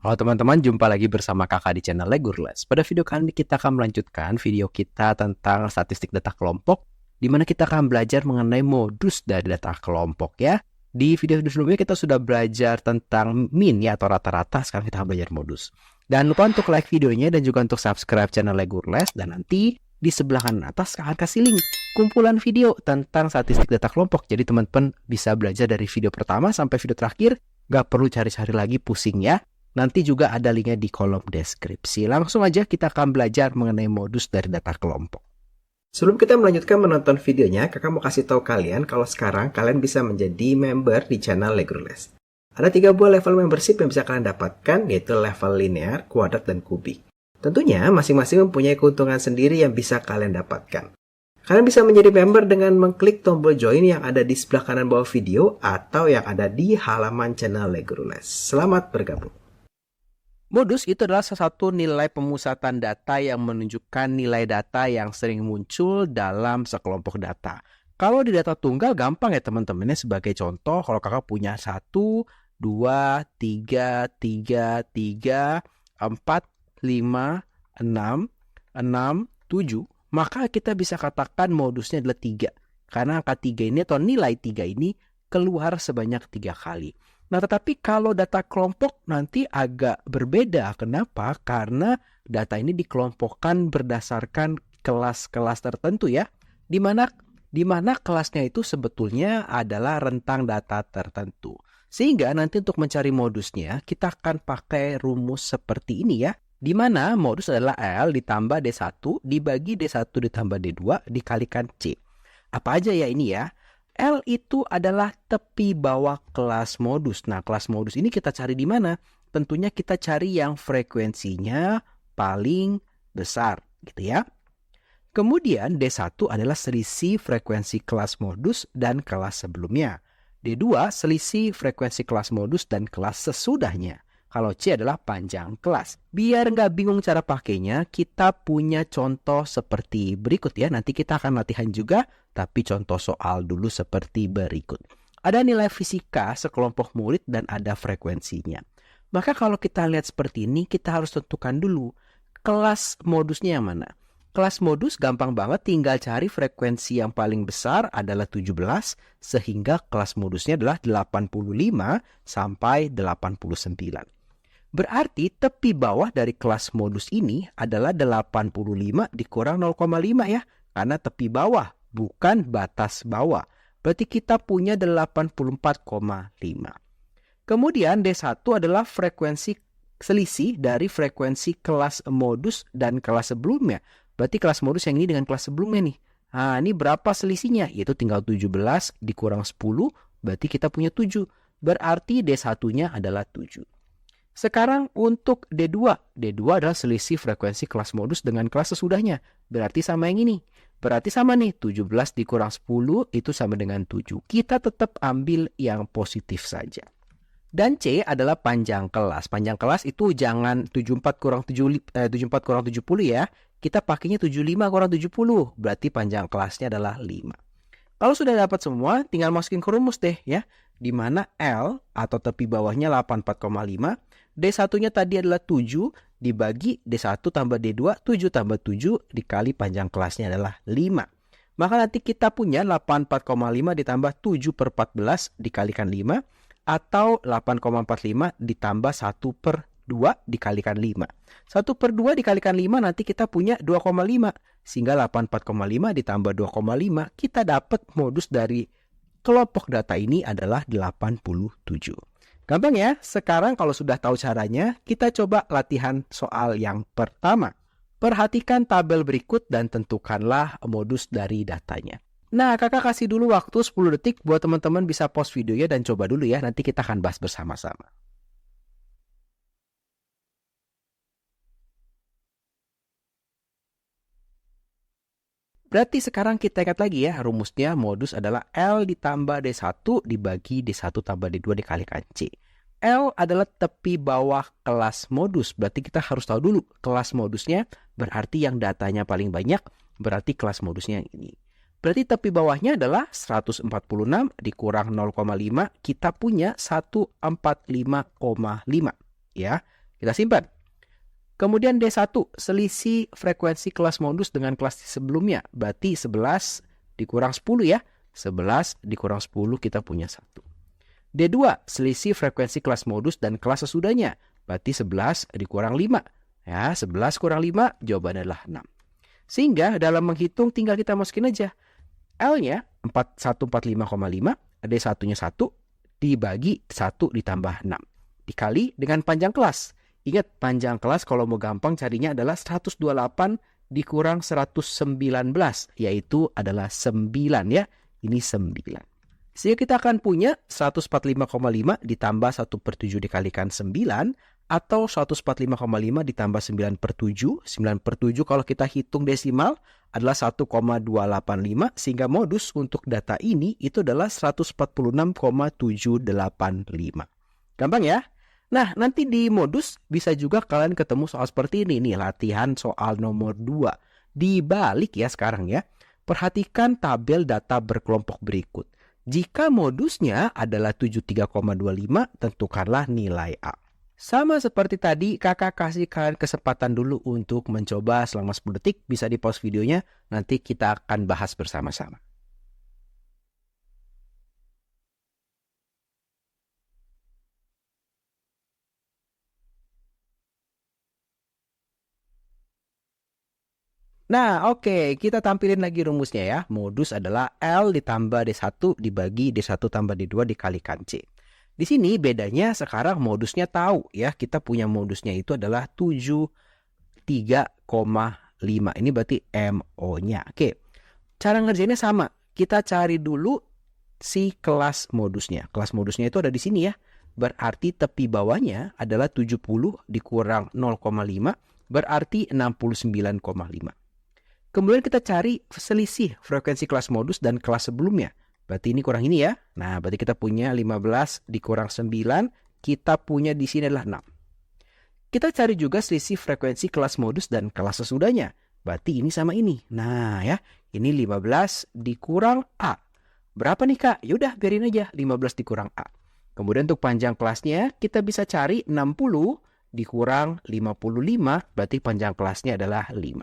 Halo teman-teman, jumpa lagi bersama kakak di channel Legurles. Pada video kali ini kita akan melanjutkan video kita tentang statistik data kelompok, di mana kita akan belajar mengenai modus dari data kelompok ya. Di video sebelumnya kita sudah belajar tentang mean ya atau rata-rata, sekarang kita akan belajar modus. Dan lupa untuk like videonya dan juga untuk subscribe channel Legurles, dan nanti di sebelah kanan atas akan kasih link kumpulan video tentang statistik data kelompok. Jadi teman-teman bisa belajar dari video pertama sampai video terakhir, gak perlu cari-cari lagi pusing ya. Nanti juga ada linknya di kolom deskripsi. Langsung aja kita akan belajar mengenai modus dari data kelompok. Sebelum kita melanjutkan menonton videonya, kakak mau kasih tahu kalian kalau sekarang kalian bisa menjadi member di channel Legurles. Ada 3 buah level membership yang bisa kalian dapatkan, yaitu level linear, kuadrat, dan kubik. Tentunya masing-masing mempunyai keuntungan sendiri yang bisa kalian dapatkan. Kalian bisa menjadi member dengan mengklik tombol join yang ada di sebelah kanan bawah video atau yang ada di halaman channel Legurles. Selamat bergabung. Modus itu adalah salah satu nilai pemusatan data yang menunjukkan nilai data yang sering muncul dalam sekelompok data. Kalau di data tunggal gampang ya teman-temannya. Sebagai contoh, kalau kakak punya 1, 2, 3, 3, 3, 4, 5, 6, 6, 7, maka kita bisa katakan modusnya adalah 3. Karena angka 3 ini atau nilai 3 ini keluar sebanyak 3 kali. Nah, tetapi kalau data kelompok nanti agak berbeda. Kenapa? Karena data ini dikelompokkan berdasarkan kelas-kelas tertentu ya. Di mana kelasnya itu sebetulnya adalah rentang data tertentu. Sehingga nanti untuk mencari modusnya, kita akan pakai rumus seperti ini ya. Di mana modus adalah L ditambah D1 dibagi D1 ditambah D2 dikalikan C. Apa aja ya ini ya? L itu adalah tepi bawah kelas modus. Nah, kelas modus ini kita cari di mana? Tentunya kita cari yang frekuensinya paling besar, gitu ya. Kemudian D1 adalah selisih frekuensi kelas modus dan kelas sebelumnya. D2 selisih frekuensi kelas modus dan kelas sesudahnya. Kalau C adalah panjang kelas. Biar nggak bingung cara pakainya, kita punya contoh seperti berikut ya. Nanti kita akan latihan juga, tapi contoh soal dulu seperti berikut. Ada nilai fisika sekelompok murid dan ada frekuensinya. Maka kalau kita lihat seperti ini, kita harus tentukan dulu kelas modusnya yang mana. Kelas modus gampang banget, tinggal cari frekuensi yang paling besar adalah 17, sehingga kelas modusnya adalah 85 sampai 89. Berarti tepi bawah dari kelas modus ini adalah 85 dikurang 0,5 ya. Karena tepi bawah, bukan batas bawah. Berarti kita punya 84,5. Kemudian D1 adalah frekuensi selisih dari frekuensi kelas modus dan kelas sebelumnya. Berarti kelas modus yang ini dengan kelas sebelumnya nih. Nah, ini berapa selisihnya? Yaitu tinggal 17 dikurang 10, berarti kita punya 7. Berarti D1-nya adalah 7. Sekarang untuk D2. D2 adalah selisih frekuensi kelas modus dengan kelas sesudahnya. Berarti sama yang ini. Berarti sama nih, 17 dikurang 10 itu sama dengan 7. Kita tetap ambil yang positif saja. Dan C adalah panjang kelas. Panjang kelas itu jangan 74 kurang 70 ya. Kita pakainya 75 kurang 70. Berarti panjang kelasnya adalah 5. Kalau sudah dapat semua, tinggal masukin ke rumus deh ya. Di mana L atau tepi bawahnya 84,5. D1-nya tadi adalah 7 dibagi D1 tambah D2, 7 tambah 7 dikali panjang kelasnya adalah 5. Maka nanti kita punya 84,5 ditambah 7 per 14 dikalikan 5 atau 8,45 ditambah 1 per 2 dikalikan 5. 1 per 2 dikalikan 5 nanti kita punya 2,5. Sehingga 84,5 ditambah 2,5 kita dapat modus dari kelompok data ini adalah 87. Gampang ya? Sekarang kalau sudah tahu caranya, kita coba latihan soal yang pertama. Perhatikan tabel berikut dan tentukanlah modus dari datanya. Nah, kakak kasih dulu waktu 10 detik buat teman-teman bisa pause videonya dan coba dulu ya. Nanti kita akan bahas bersama-sama. Berarti sekarang kita ingat lagi ya, rumusnya modus adalah L ditambah D1 dibagi D1 tambah D2 dikalikan C. L adalah tepi bawah kelas modus. Berarti kita harus tahu dulu kelas modusnya, berarti yang datanya paling banyak, berarti kelas modusnya yang ini. Berarti tepi bawahnya adalah 146 dikurang 0,5, kita punya 145,5 ya. Kita simpan. Kemudian D1, selisih frekuensi kelas modus dengan kelas sebelumnya. Berarti 11 dikurang 10 ya. 11 dikurang 10 kita punya 1. D2, selisih frekuensi kelas modus dan kelas sesudahnya. Berarti 11 dikurang 5. Ya, 11 kurang 5 jawabannya adalah 6. Sehingga dalam menghitung tinggal kita masukin aja. L-nya 145,5, D1-nya 1, dibagi 1 ditambah 6. Dikali dengan panjang kelas. Ingat, panjang kelas kalau mau gampang carinya adalah 128 dikurang 119, yaitu adalah 9 ya. Ini 9. Sehingga kita akan punya 145,5 ditambah 1/7 dikalikan 9, atau 145,5 ditambah 9/7. 9/7 kalau kita hitung desimal adalah 1,285, sehingga modus untuk data ini itu adalah 146,785. Gampang ya? Nah, nanti di modus bisa juga kalian ketemu soal seperti ini. Nih, latihan soal nomor 2. Dibalik ya sekarang ya. Perhatikan tabel data berkelompok berikut. Jika modusnya adalah 73,25, tentukanlah nilai A. Sama seperti tadi, kakak kasih kalian kesempatan dulu untuk mencoba selama 10 detik. Bisa di pause videonya, nanti kita akan bahas bersama-sama. Nah, oke, kita tampilin lagi rumusnya ya. Modus adalah L ditambah D1 dibagi D1 tambah D2 dikalikan C. Di sini bedanya sekarang modusnya tahu ya. Kita punya modusnya itu adalah 73,5. Ini berarti MO-nya. Oke, cara ngerjainnya sama. Kita cari dulu si kelas modusnya. Kelas modusnya itu ada di sini ya. Berarti tepi bawahnya adalah 70 dikurang 0,5. Berarti 69,5. Kemudian kita cari selisih frekuensi kelas modus dan kelas sebelumnya. Berarti ini kurang ini ya. Nah, berarti kita punya 15 dikurang 9. Kita punya di sini adalah 6. Kita cari juga selisih frekuensi kelas modus dan kelas sesudahnya. Berarti ini sama ini. Nah ya, ini 15 dikurang A. Berapa nih kak? Yaudah biarin aja 15 dikurang A. Kemudian untuk panjang kelasnya kita bisa cari 60 dikurang 55. Berarti panjang kelasnya adalah 5.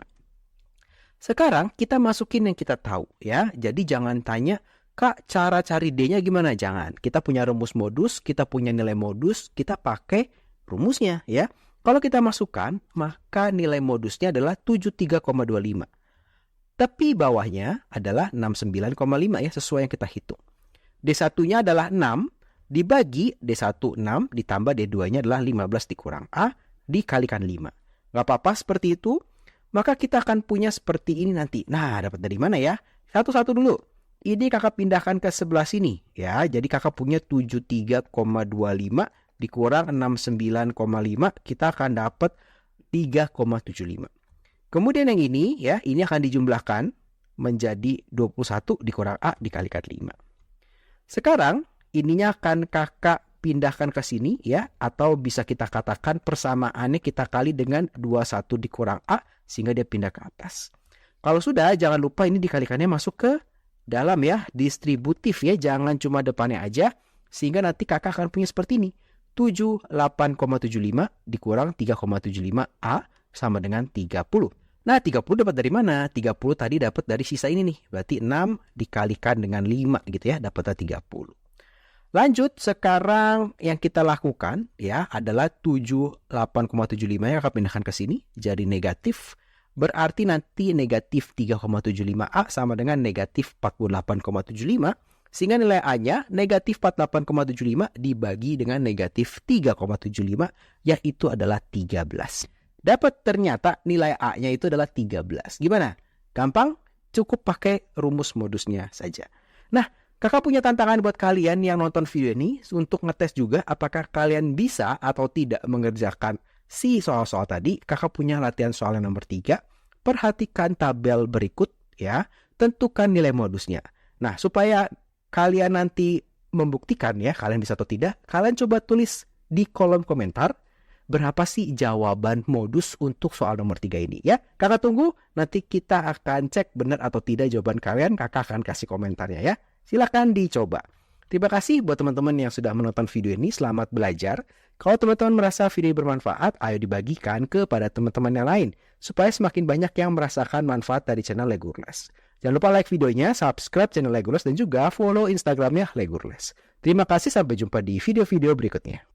Sekarang kita masukin yang kita tahu ya. Jadi jangan tanya, kak cara cari D-nya gimana? Jangan. Kita punya rumus modus, kita punya nilai modus, kita pakai rumusnya ya. Kalau kita masukkan, maka nilai modusnya adalah 73,25. Tepi bawahnya adalah 69,5 ya, sesuai yang kita hitung. D1-nya adalah 6, dibagi D1 6, ditambah D2-nya adalah 15 dikurang A, dikalikan 5. Gak apa-apa seperti itu. Maka kita akan punya seperti ini nanti. Nah, dapat dari mana ya? Satu-satu dulu. Ini kakak pindahkan ke sebelah sini. Ya, jadi kakak punya 73,25 dikurang 69,5. Kita akan dapat 3,75. Kemudian yang ini ya, ini akan dijumlahkan menjadi 21 dikurang A dikalikan 5. Sekarang, ininya akan kakak pindahkan ke sini ya, atau bisa kita katakan persamaannya kita kali dengan 21 dikurang A sehingga dia pindah ke atas. Kalau sudah, jangan lupa ini dikalikannya masuk ke dalam ya, distributif ya, jangan cuma depannya aja, sehingga nanti kakak akan punya seperti ini. 78,75 dikurang 3,75 A sama dengan 30. Nah, 30 dapat dari mana? 30 tadi dapat dari sisa ini nih. Berarti 6 dikalikan dengan 5 gitu ya, dapatnya 30. Lanjut, sekarang yang kita lakukan ya adalah 78,75 yang akan pindahkan ke sini jadi negatif. Berarti nanti negatif 3,75A sama dengan negatif 48,75. Sehingga nilai A-nya negatif 48,75 dibagi dengan negatif 3,75 yaitu adalah 13. Dapat ternyata nilai A-nya itu adalah 13. Gimana? Gampang? Cukup pakai rumus modusnya saja. Nah, kakak punya tantangan buat kalian yang nonton video ini untuk ngetes juga apakah kalian bisa atau tidak mengerjakan si soal-soal tadi. Kakak punya latihan soal yang nomor 3. Perhatikan tabel berikut ya. Tentukan nilai modusnya. Nah, supaya kalian nanti membuktikan ya kalian bisa atau tidak, kalian coba tulis di kolom komentar berapa sih jawaban modus untuk soal nomor 3 ini ya. Kakak tunggu, nanti kita akan cek benar atau tidak jawaban kalian. Kakak akan kasih komentarnya ya. Silakan dicoba. Terima kasih buat teman-teman yang sudah menonton video ini. Selamat belajar. Kalau teman-teman merasa video bermanfaat, ayo dibagikan kepada teman-teman yang lain, supaya semakin banyak yang merasakan manfaat dari channel Legurles. Jangan lupa like videonya, subscribe channel Legurles, dan juga follow Instagramnya Legurles. Terima kasih, sampai jumpa di video-video berikutnya.